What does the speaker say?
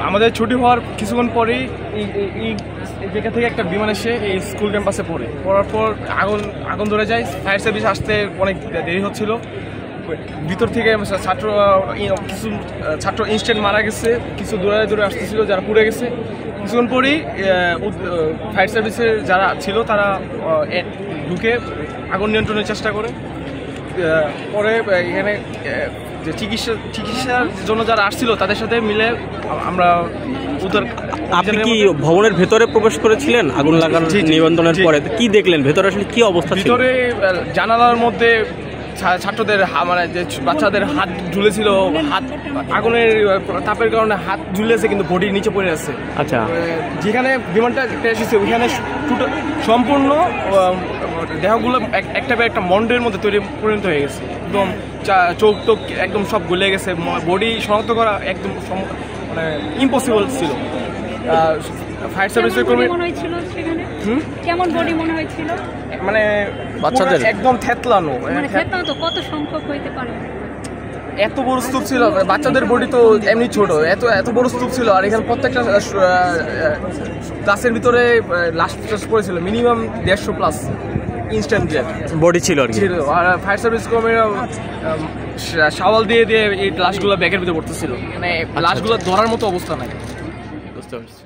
আমাদের ছুটি হওয়ার কিছুক্ষণ পরেই এই জায়গা থেকে একটা বিমান এসে এই স্কুল ক্যাম্পাসে পড়ার পর আগুন ধরে যায়। ফায়ার সার্ভিস আসতে অনেক দেরি হচ্ছিল। ভিতর থেকে কিছু ছাত্র ইনস্ট্যান্ট মারা গেছে, কিছু দূরে আসতেছিল যারা পুড়ে গেছে। কিছুক্ষণ পরেই ফায়ার সার্ভিসের যারা ছিল তারা ঢুকে আগুন নিয়ন্ত্রণের চেষ্টা করে। পরে এখানে যে চিকিৎসার জন্য যারা আসছিল তাদের সাথে মিলে আমরা উদ্ধার। আপনি কি ভবনের ভেতরে প্রবেশ করেছিলেন আগুন লাগানোর নিবন্ধনের পরে? কি দেখলেন ভেতরে, আসলে কি অবস্থা ছিল? ভিতরে জানালার মধ্যে ছাত্রদের মানে যে বাচ্চাদের হাত ঝুলেছিল, হাত আগুনের তাপের কারণে হাত ঝুলেছে কিন্তু বডি নিচে পড়ে আছে। আচ্ছা, যেখানে বিমানটা এসেছে ওইখানে সম্পূর্ণ দেহগুলো একটা মন্ডের মধ্যে পরিণত হয়ে গেছে। একদম চোখ টোক একদম সব গলে গেছে। বডি শনাক্ত করা একদম মানে ইম্পসিবল ছিল। ফায়ার সার্ভিসের কর্মী কেমন বডি মনে হয়েছিল? মানে বাচ্চাদের একদম থেতলানো। কত সংখ্যক হইতে পারে? এত বড় স্তূপ ছিল। বাচ্চাদের বডি তো এমনি ছোট, এত বড় স্তূপ ছিল। আর এখানে প্রত্যেকটা ক্লাসের ভিতরে লাস্ট পড়েছিল মিনিমাম 150+ ইনস্ট্যান্ট বডি ছিল আর ফায়ার সার্ভিস কর্মীরা শাওয়াল দিয়ে এই লাশগুলো ব্যাগের ভিতরে পড়তেছিল। মানে লাশগুলো ধরার মতো অবস্থা নাই। বুঝতে পারছি।